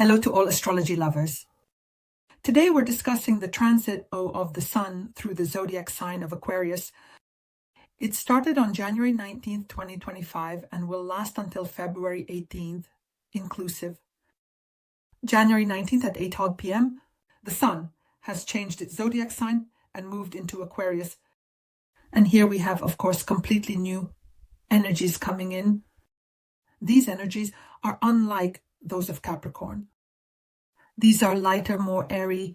Hello to all astrology lovers. Today we're discussing the transit of the Sun through the zodiac sign of Aquarius. It started on January 19th, 2025 and will last until February 18th, inclusive. January 19th at 8:00 p.m., the Sun has changed its zodiac sign and moved into Aquarius. And here we have, of course, completely new energies coming in. These energies are unlike those of Capricorn. These are lighter, more airy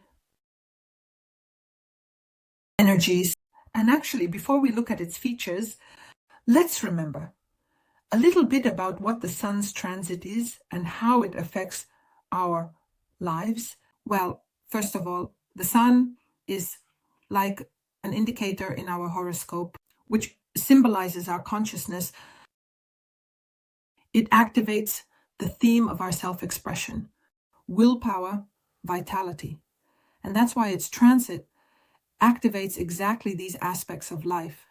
energies. And actually, before we look at its features, let's remember a little bit about what the Sun's transit is and how it affects our lives. Well, first of all, the Sun is like an indicator in our horoscope, which symbolizes our consciousness. It activates the theme of our self-expression, willpower, vitality. And that's why its transit activates exactly these aspects of life.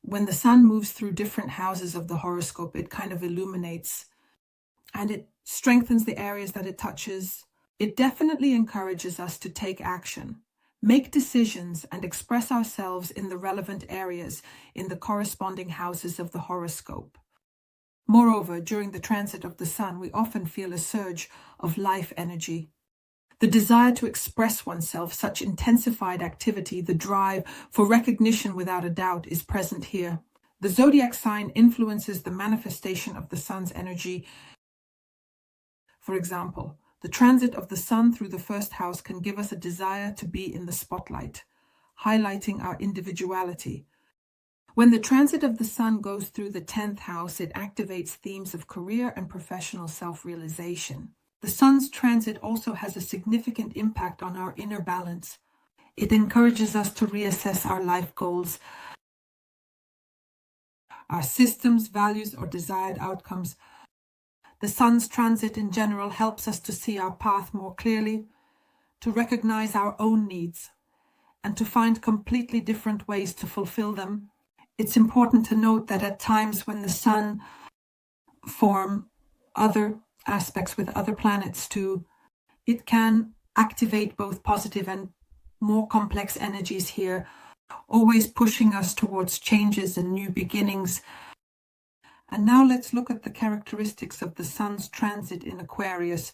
When the Sun moves through different houses of the horoscope, it kind of illuminates and it strengthens the areas that it touches. It definitely encourages us to take action, make decisions, and express ourselves in the relevant areas in the corresponding houses of the horoscope. Moreover, during the transit of the Sun, we often feel a surge of life energy. The desire to express oneself, such intensified activity, the drive for recognition without a doubt is present here. The zodiac sign influences the manifestation of the Sun's energy. For example, the transit of the Sun through the first house can give us a desire to be in the spotlight, highlighting our individuality. When the transit of the Sun goes through the 10th house, it activates themes of career and professional self-realization. The Sun's transit also has a significant impact on our inner balance. It encourages us to reassess our life goals, our systems, values, or desired outcomes. The Sun's transit in general helps us to see our path more clearly, to recognize our own needs, and to find completely different ways to fulfill them. It's important to note that at times when the Sun forms other aspects with other planets too, it can activate both positive and more complex energies here, always pushing us towards changes and new beginnings. And now let's look at the characteristics of the Sun's transit in Aquarius.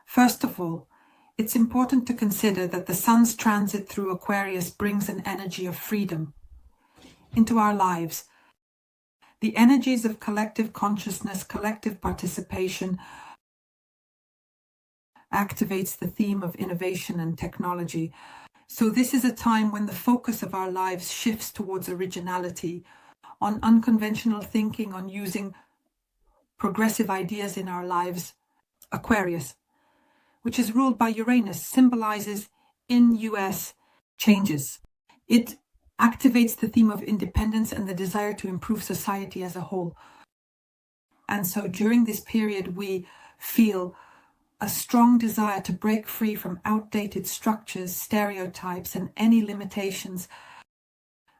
First of all, it's important to consider that the Sun's transit through Aquarius brings an energy of freedom into our lives. The energies of collective consciousness, collective participation activates the theme of innovation and technology. So this is a time when the focus of our lives shifts towards originality, on unconventional thinking, on using progressive ideas in our lives. Aquarius, which is ruled by Uranus, symbolizes in US changes. It activates the theme of independence and the desire to improve society as a whole. And so during this period, we feel a strong desire to break free from outdated structures, stereotypes, and any limitations.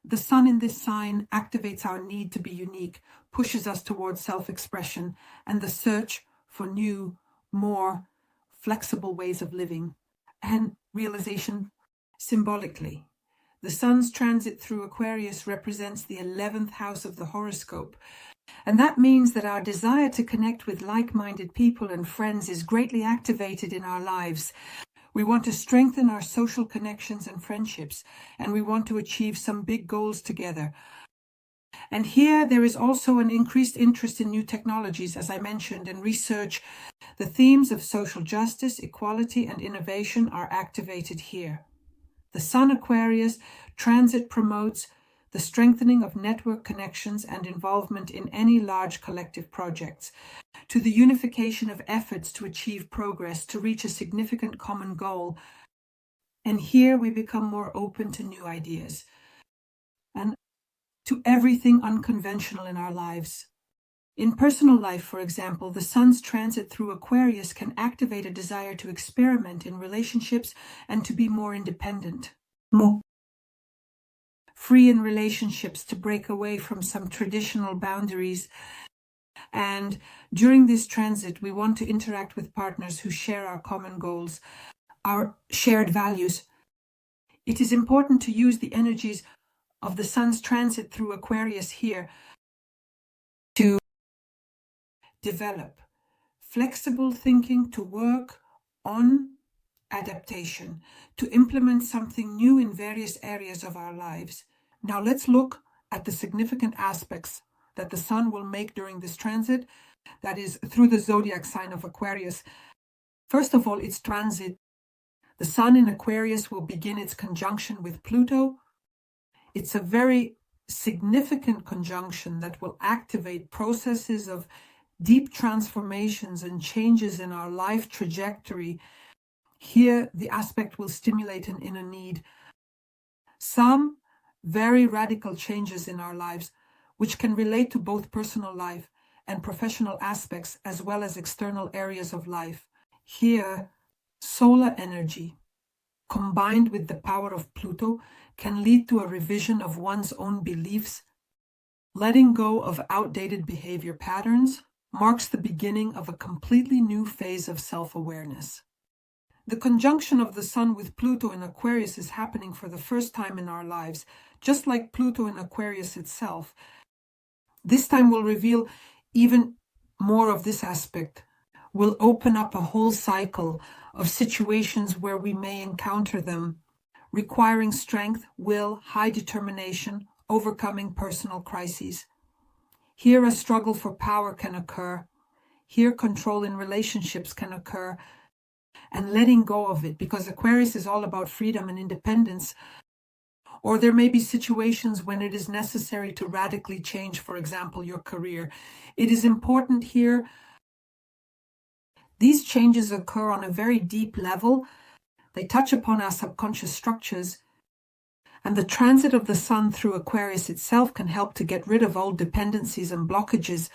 The Sun in this sign activates our need to be unique, pushes us towards self-expression and the search for new, more flexible ways of living and realization. Symbolically, the Sun's transit through Aquarius represents the 11th house of the horoscope. And that means that our desire to connect with like-minded people and friends is greatly activated in our lives. We want to strengthen our social connections and friendships, and we want to achieve some big goals together. And here there is also an increased interest in new technologies, as I mentioned, and research. The themes of social justice, equality, and innovation are activated here. The Sun Aquarius transit promotes the strengthening of network connections and involvement in any large collective projects, to the unification of efforts to achieve progress, to reach a significant common goal. And here we become more open to new ideas and to everything unconventional in our lives. In personal life, for example, the Sun's transit through Aquarius can activate a desire to experiment in relationships and to be more independent, more free in relationships, to break away from some traditional boundaries And during this transit, we want to interact with partners who share our common goals, our shared values. It is important to use the energies of the Sun's transit through Aquarius here to develop flexible thinking, to work on adaptation, to implement something new in various areas of our lives. Now let's look at the significant aspects that the Sun will make during this transit, that is through the zodiac sign of Aquarius. First of all, its transit. The Sun in Aquarius will begin its conjunction with Pluto. It's a very significant conjunction that will activate processes of deep transformations and changes in our life trajectory. Here, the aspect will stimulate an inner need. Some very radical changes in our lives, which can relate to both personal life and professional aspects, as well as external areas of life. Here, solar energy, combined with the power of Pluto, can lead to a revision of one's own beliefs. Letting go of outdated behavior patterns marks the beginning of a completely new phase of self-awareness. The conjunction of the Sun with Pluto in Aquarius is happening for the first time in our lives, just like Pluto in Aquarius itself. This time will reveal even more of this aspect. Will open up a whole cycle of situations where we may encounter them, requiring strength, will, high determination, overcoming personal crises. Here a struggle for power can occur. Here control in relationships can occur, and letting go of it, because Aquarius is all about freedom and independence. Or there may be situations when it is necessary to radically change, for example, your career. It is important here. These changes occur on a very deep level. They touch upon our subconscious structures. And the transit of the Sun through Aquarius itself can help to get rid of old dependencies and blockages.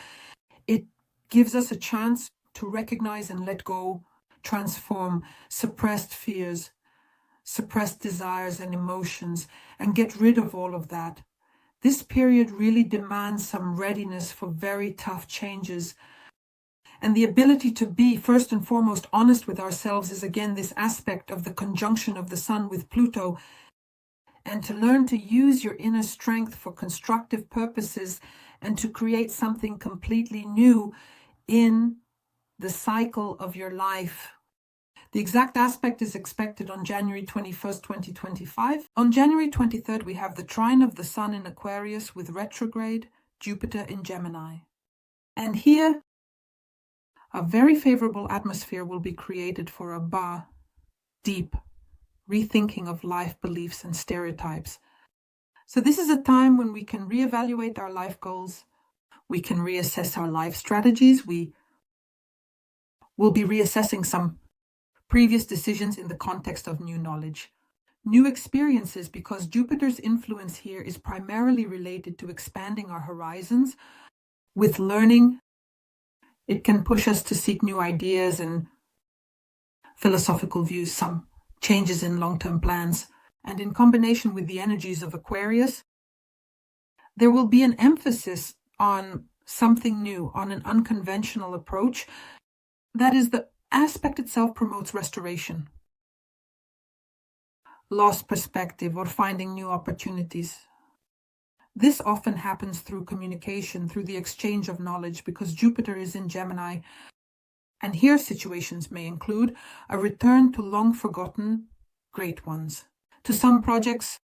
It gives us a chance to recognize and let go, transform suppressed fears, suppressed desires and emotions, and get rid of all of that. This period really demands some readiness for very tough changes. And the ability to be, first and foremost, honest with ourselves is again this aspect of the conjunction of the Sun with Pluto, and to learn to use your inner strength for constructive purposes and to create something completely new in the cycle of your life. The exact aspect is expected on January 21st, 2025. On January 23rd, we have the trine of the Sun in Aquarius with retrograde Jupiter in Gemini. And here, a very favorable atmosphere will be created for a deep rethinking of life beliefs and stereotypes. So this is a time when we can reevaluate our life goals. We can reassess our life strategies. We will be reassessing some previous decisions in the context of new knowledge, new experiences, because Jupiter's influence here is primarily related to expanding our horizons with learning. It can push us to seek new ideas and philosophical views, some changes in long-term plans. And in combination with the energies of Aquarius, there will be an emphasis on something new, on an unconventional approach. That is, the aspect itself promotes restoration, lost perspective, or finding new opportunities. This often happens through communication, through the exchange of knowledge, because Jupiter is in Gemini. And here situations may include a return to long-forgotten great ones. To some projects,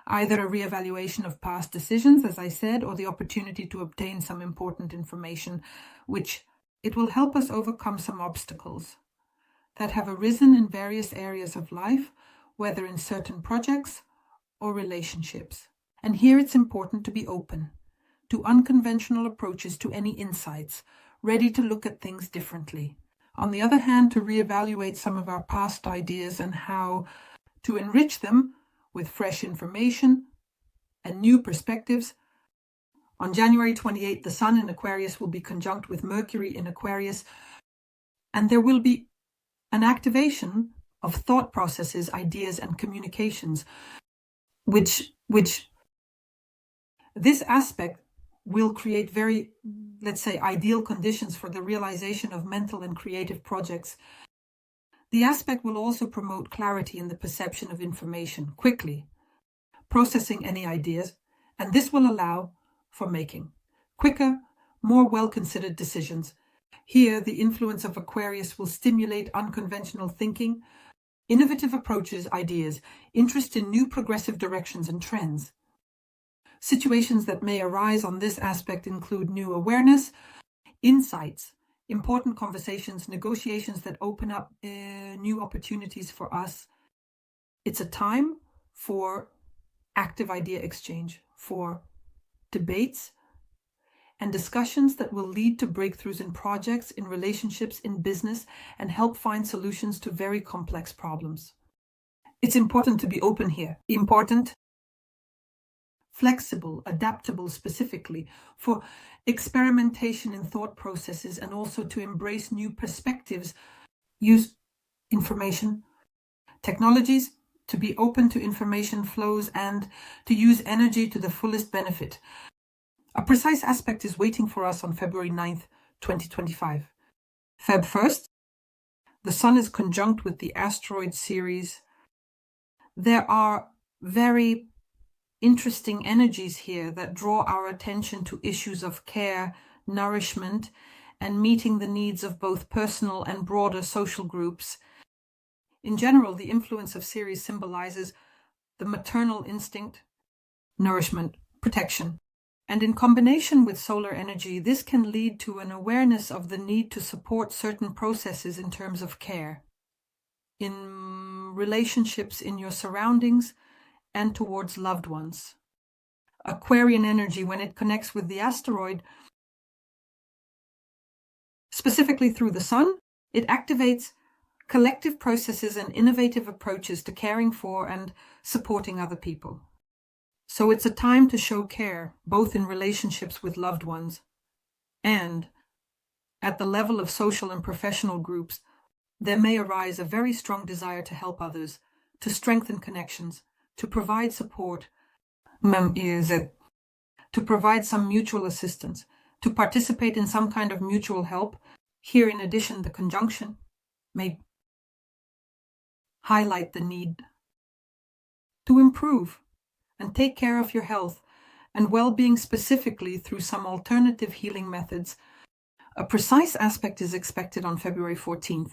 either a reevaluation of past decisions, as I said, or the opportunity to obtain some important information, which it will help us overcome some obstacles that have arisen in various areas of life, whether in certain projects or relationships. And here it's important to be open to unconventional approaches to any insights, ready to look at things differently. On the other hand, to reevaluate some of our past ideas and how to enrich them with fresh information and new perspectives. On January 28th, the Sun in Aquarius will be conjunct with Mercury in Aquarius, and there will be an activation of thought processes, ideas, and communications, which this aspect will create very let's say, ideal conditions for the realization of mental and creative projects. The aspect will also promote clarity in the perception of information quickly, processing any ideas, and this will allow for making quicker, more well-considered decisions. Here, the influence of Aquarius will stimulate unconventional thinking, innovative approaches, ideas, interest in new progressive directions and trends. Situations that may arise on this aspect include new awareness, insights, important conversations, negotiations that open up new opportunities for us. It's a time for active idea exchange, for debates and discussions that will lead to breakthroughs in projects, in relationships, in business, and help find solutions to very complex problems. It's important to be open here. Important, flexible, adaptable specifically, for experimentation in thought processes and also to embrace new perspectives, use information, technologies, to be open to information flows and to use energy to the fullest benefit. A precise aspect is waiting for us on February 9th, 2025. Feb 1st, the Sun is conjunct with the asteroid series. There are very interesting energies here that draw our attention to issues of care, nourishment, and meeting the needs of both personal and broader social groups. In general, the influence of Ceres symbolizes the maternal instinct, nourishment, protection. And in combination with solar energy, this can lead to an awareness of the need to support certain processes in terms of care, in relationships in your surroundings, and towards loved ones. Aquarian energy, when it connects with the asteroid, specifically through the Sun, it activates collective processes and innovative approaches to caring for and supporting other people. So it's a time to show care, both in relationships with loved ones and at the level of social and professional groups. There may arise a very strong desire to help others, to strengthen connections, to provide support, to provide some mutual assistance, to participate in some kind of mutual help. Here, in addition, the conjunction may highlight the need to improve and take care of your health and well-being, specifically through some alternative healing methods. A precise aspect is expected on February 14th.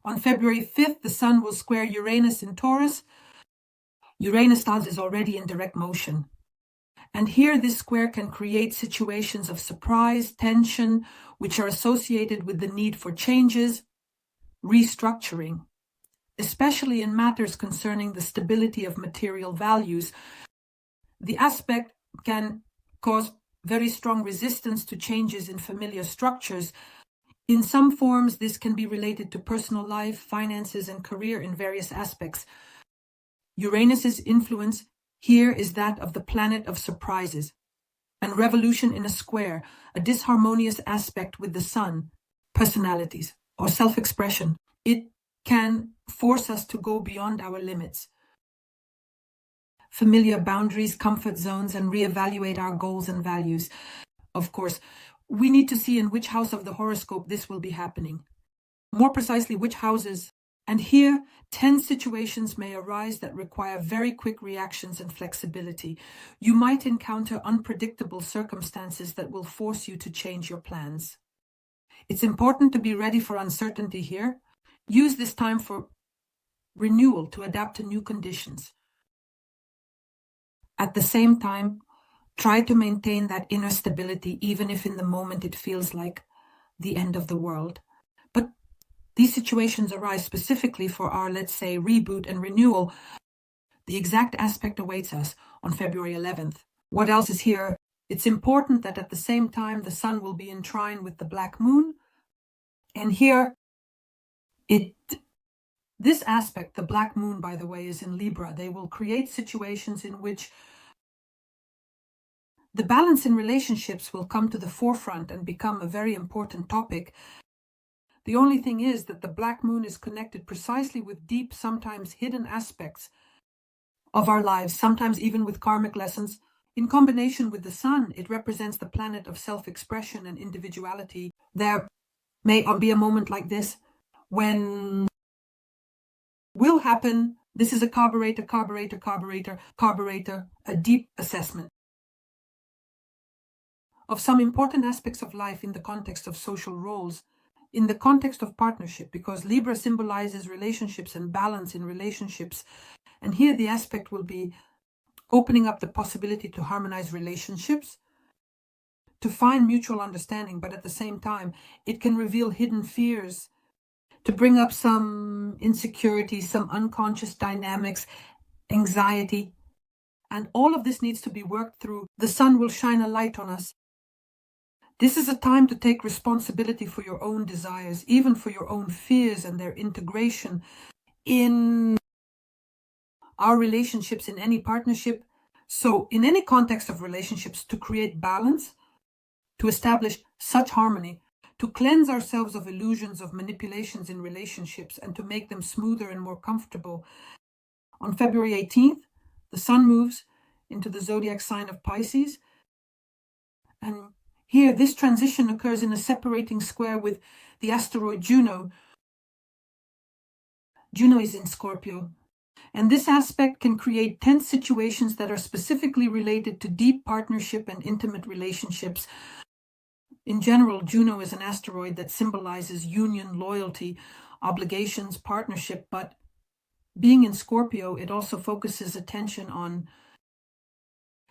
On February 5th, the Sun will square Uranus in Taurus. Uranus is already in direct motion. And here this square can create situations of surprise, tension, which are associated with the need for changes, restructuring, especially in matters concerning the stability of material values. The aspect can cause very strong resistance to changes in familiar structures. In some forms, this can be related to personal life, finances, and career in various aspects. Uranus's influence here is that of the planet of surprises, and revolution in a square, a disharmonious aspect with the Sun, personalities, or self-expression. It can force us to go beyond our limits, familiar boundaries, comfort zones, and reevaluate our goals and values. Of course, we need to see in which house of the horoscope this will be happening. More precisely, which houses. And here, 10 situations may arise that require very quick reactions and flexibility. You might encounter unpredictable circumstances that will force you to change your plans. It's important to be ready for uncertainty here. Use this time for renewal to adapt to new conditions. At the same time, try to maintain that inner stability, even if in the moment it feels like the end of the world. But these situations arise specifically for our, let's say, reboot and renewal. The exact aspect awaits us on February 11th. What else is here? It's important that at the same time the Sun will be in trine with the Black Moon. And here, this aspect, the Black Moon, by the way, is in Libra. They will create situations in which the balance in relationships will come to the forefront and become a very important topic. The only thing is that the Black Moon is connected precisely with deep, sometimes hidden aspects of our lives, sometimes even with karmic lessons. In combination with the Sun, it represents the planet of self-expression and individuality. There may be a moment like this when will happen. This is a carburetor, a deep assessment of some important aspects of life in the context of social roles, in the context of partnership, because Libra symbolizes relationships and balance in relationships. And here the aspect will be opening up the possibility to harmonize relationships, to find mutual understanding, but at the same time, it can reveal hidden fears, to bring up some insecurities, some unconscious dynamics, anxiety. And all of this needs to be worked through. The Sun will shine a light on us. This is a time to take responsibility for your own desires, even for your own fears and their integration in our relationships, in any partnership. So in any context of relationships, to create balance, to establish such harmony, to cleanse ourselves of illusions, of manipulations in relationships, and to make them smoother and more comfortable. On February 18th, the Sun moves into the zodiac sign of Pisces. And here, this transition occurs in a separating square with the asteroid Juno. Juno is in Scorpio. And this aspect can create tense situations that are specifically related to deep partnership and intimate relationships. In general, Juno is an asteroid that symbolizes union, loyalty, obligations, partnership, but being in Scorpio, it also focuses attention on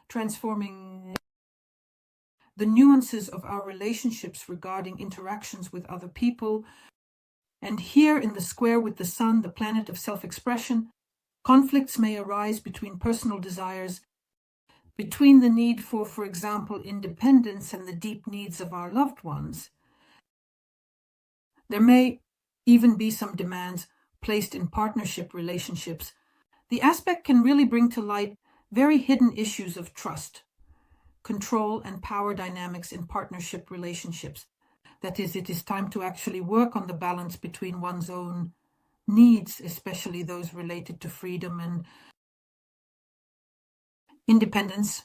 transforming the nuances of our relationships regarding interactions with other people. And here in the square with the Sun, the planet of self-expression, conflicts may arise between personal desires, between the need for example, independence and the deep needs of our loved ones. There may even be some demands placed in partnership relationships. The aspect can really bring to light very hidden issues of trust, control, and power dynamics in partnership relationships. That is, it is time to actually work on the balance between one's own needs, especially those related to freedom and independence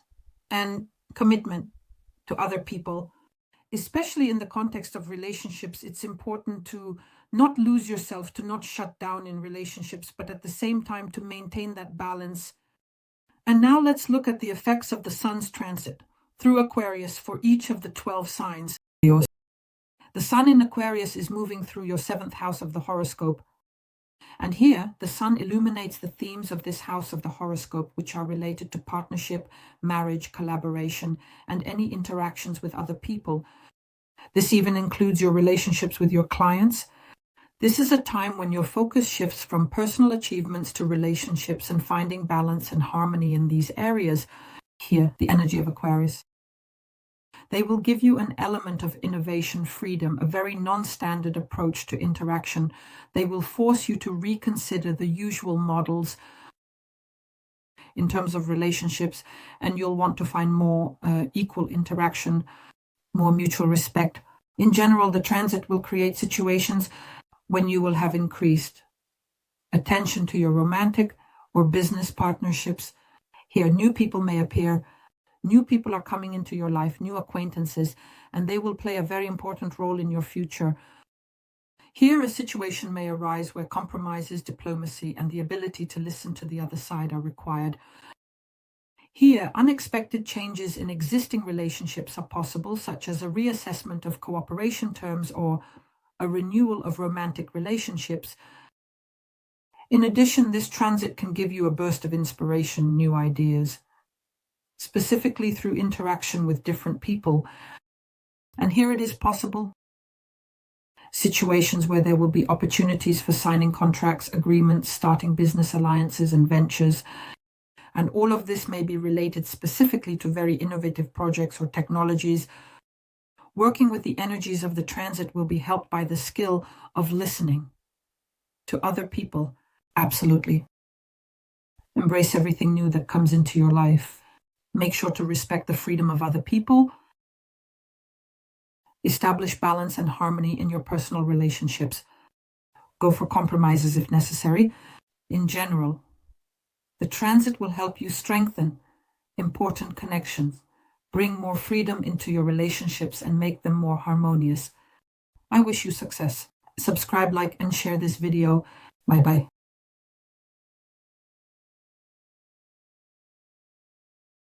and commitment to other people. Especially in the context of relationships, it's important to not lose yourself, to not shut down in relationships, but at the same time to maintain that balance. And now let's look at the effects of the Sun's transit through Aquarius for each of the 12 signs. The Sun in Aquarius is moving through your 7th house of the horoscope. And here, the Sun illuminates the themes of this house of the horoscope, which are related to partnership, marriage, collaboration, and any interactions with other people. This even includes your relationships with your clients. This is a time when your focus shifts from personal achievements to relationships and finding balance and harmony in these areas. Here, the energy of Aquarius. They will give you an element of innovation, freedom, a very non-standard approach to interaction. They will force you to reconsider the usual models in terms of relationships, and you'll want to find more equal interaction, more mutual respect. In general, the transit will create situations when you will have increased attention to your romantic or business partnerships. Here, new people may appear. New people are coming into your life, new acquaintances, and they will play a very important role in your future. Here, a situation may arise where compromises, diplomacy, and the ability to listen to the other side are required. Here, unexpected changes in existing relationships are possible, such as a reassessment of cooperation terms or a renewal of romantic relationships. In addition, this transit can give you a burst of inspiration, new ideas, specifically through interaction with different people. And here it is possible situations where there will be opportunities for signing contracts, agreements, starting business alliances and ventures. And all of this may be related specifically to very innovative projects or technologies. Working with the energies of the transit will be helped by the skill of listening to other people. Absolutely. Embrace everything new that comes into your life. Make sure to respect the freedom of other people. Establish balance and harmony in your personal relationships. Go for compromises if necessary. In general, the transit will help you strengthen important connections. Bring more freedom into your relationships and make them more harmonious. I wish you success. Subscribe, like, and share this video. Bye-bye.